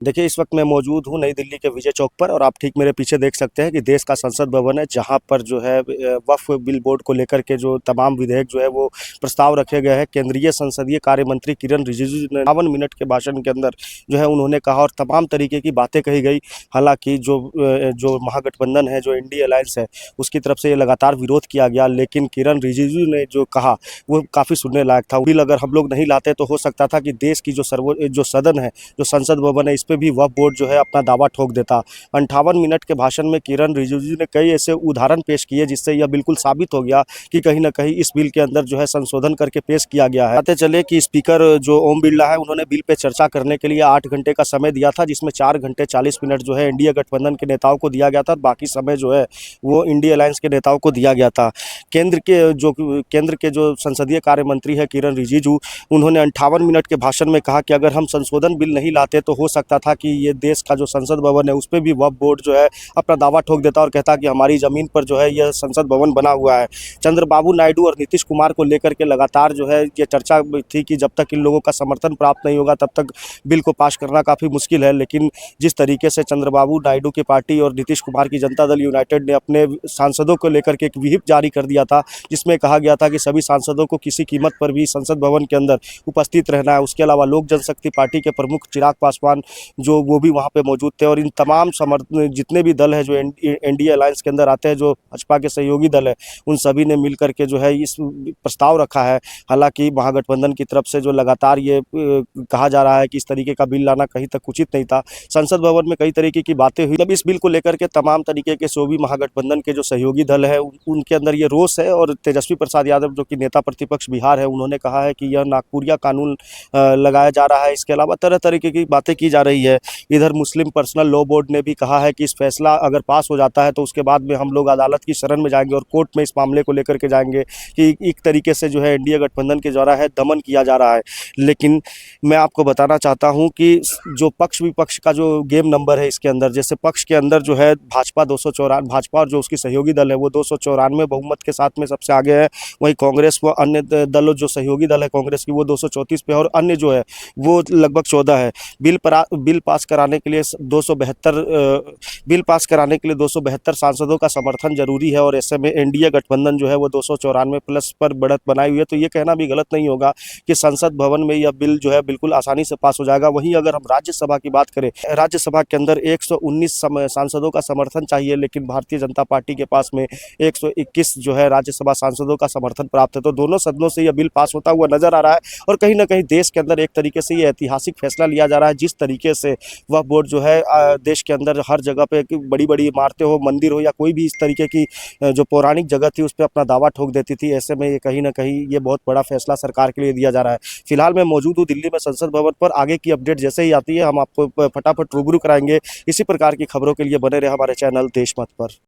देखिए, इस वक्त मैं मौजूद हूँ नई दिल्ली के विजय चौक पर और आप ठीक मेरे पीछे देख सकते हैं कि देश का संसद भवन है, जहाँ पर जो है वक्फ बिल बोर्ड को लेकर के जो तमाम विधेयक जो है वो प्रस्ताव रखे गए हैं। केंद्रीय संसदीय कार्य मंत्री किरण रिजिजू ने 52 मिनट के भाषण के अंदर जो है उन्होंने कहा और तमाम तरीके की बातें कही गई। हालांकि जो महागठबंधन है, जो इंडिया अलायंस है, उसकी तरफ से ये लगातार विरोध किया गया, लेकिन किरण रिजिजू ने जो कहा वो काफ़ी सुनने लायक था। बिल अगर हम लोग नहीं लाते तो हो सकता था कि देश की जो सदन है, जो संसद भवन है, इस पे भी वक्फ बोर्ड जो है अपना दावा ठोक देता। 58 मिनट के भाषण में किरण रिजिजू ने कई ऐसे उदाहरण पेश किए जिससे यह बिल्कुल साबित हो गया कि कहीं ना कहीं इस बिल के अंदर जो है संशोधन करके पेश किया गया है। पता चले कि स्पीकर जो ओम बिरला है, उन्होंने बिल पे चर्चा करने के लिए 8 घंटे का समय दिया था, जिसमें 4 घंटे 40 मिनट जो है इंडिया गठबंधन के नेताओं को दिया गया था, बाकी समय जो है वो इंडिया अलायंस के नेताओं को दिया गया था। केंद्र के जो संसदीय कार्य मंत्री है किरण रिजिजू, उन्होंने 58 मिनट के भाषण में कहा कि अगर हम संशोधन बिल नहीं लाते तो हो सकता था कि ये देश का जो संसद भवन है उस पर भी वक्फ बोर्ड जो है अपना दावा ठोक देता और कहता कि हमारी ज़मीन पर जो है यह संसद भवन बना हुआ है। चंद्रबाबू नायडू और नीतीश कुमार को लेकर के लगातार जो है ये चर्चा थी कि जब तक इन लोगों का समर्थन प्राप्त नहीं होगा तब तक बिल को पास करना काफ़ी मुश्किल है। लेकिन जिस तरीके से चंद्रबाबू नायडू की पार्टी और नीतीश कुमार की जनता दल यूनाइटेड ने अपने सांसदों को लेकर के एक व्हिप जारी कर दिया था, जिसमें कहा गया था कि सभी सांसदों को किसी कीमत पर भी संसद भवन के अंदर उपस्थित रहना है। उसके अलावा लोक जनशक्ति पार्टी के प्रमुख चिराग पासवान जो वो भी वहाँ पे मौजूद थे और इन तमाम जितने भी दल है जो एनडीए अलायंस के अंदर आते हैं, जो भाजपा के सहयोगी दल है, उन सभी ने मिल करके जो है इस प्रस्ताव रखा है। हालांकि महागठबंधन की तरफ से जो लगातार ये कहा जा रहा है कि इस तरीके का बिल लाना कहीं तक उचित नहीं था। संसद भवन में कई तरीके की बातें हुई। तब इस बिल को लेकर के तमाम तरीके के सभी महागठबंधन के जो सहयोगी दल है उनके अंदर ये रोष है और तेजस्वी प्रसाद यादव जो कि नेता प्रतिपक्ष बिहार है, उन्होंने कहा है कि यह नागपुरिया कानून लगाया जा रहा है। इसके अलावा तरह तरीके की बातें की जा रही है। इधर मुस्लिम पर्सनल लॉ बोर्ड ने भी कहा है कि इस फैसला अगर पास हो जाता है तो उसके बाद में हम लोग अदालत की शरण में जाएंगे और कोर्ट में इस मामले को लेकर के जाएंगे कि एक तरीके से जो है इंडिया गठबंधन के द्वारा है दमन किया जा रहा है। लेकिन मैं आपको बताना चाहता हूं कि जो पक्ष विपक्ष का जो गेम नंबर है इसके अंदर, जैसे पक्ष के अंदर जो है भाजपा और जो उसकी सहयोगी दल है वो 294 बहुमत के साथ में सबसे आगे है। वहीं कांग्रेस व अन्य दलों जो सहयोगी दल है कांग्रेस की वो 234 पे और अन्य जो है वो लगभग 14 है। बिल पास कराने के लिए 272 सांसदों का समर्थन जरूरी है और ऐसे में एनडीए गठबंधन जो है वो 294 प्लस पर बढ़त बनाई हुई है। तो ये कहना भी गलत नहीं होगा कि संसद भवन में यह बिल जो है बिल्कुल आसानी से पास हो जाएगा। वहीं अगर हम राज्यसभा की बात करें, राज्यसभा के अंदर 119 सांसदों का समर्थन चाहिए, लेकिन भारतीय जनता पार्टी के पास में 121 जो है राज्यसभा सांसदों का समर्थन प्राप्त है। तो दोनों सदनों से यह बिल पास होता हुआ नजर आ रहा है और कहीं ना कहीं देश के अंदर एक तरीके से ये ऐतिहासिक फैसला लिया जा रहा है। जिस तरीके से वह बोर्ड जो है देश के अंदर हर जगह पे बड़ी बड़ी इमारतें हो, मंदिर हो या कोई भी इस तरीके की जो पौराणिक जगह थी उस पर अपना दावा ठोक देती थी, ऐसे में ये कहीं ना कहीं ये बहुत बड़ा फैसला सरकार के लिए दिया जा रहा है। फिलहाल मैं मौजूद हूँ दिल्ली में संसद भवन पर। आगे की अपडेट जैसे ही आती है हम आपको फटाफट रूबरू कराएंगे। इसी प्रकार की खबरों के लिए बने रहे हमारे चैनल देशमत पर।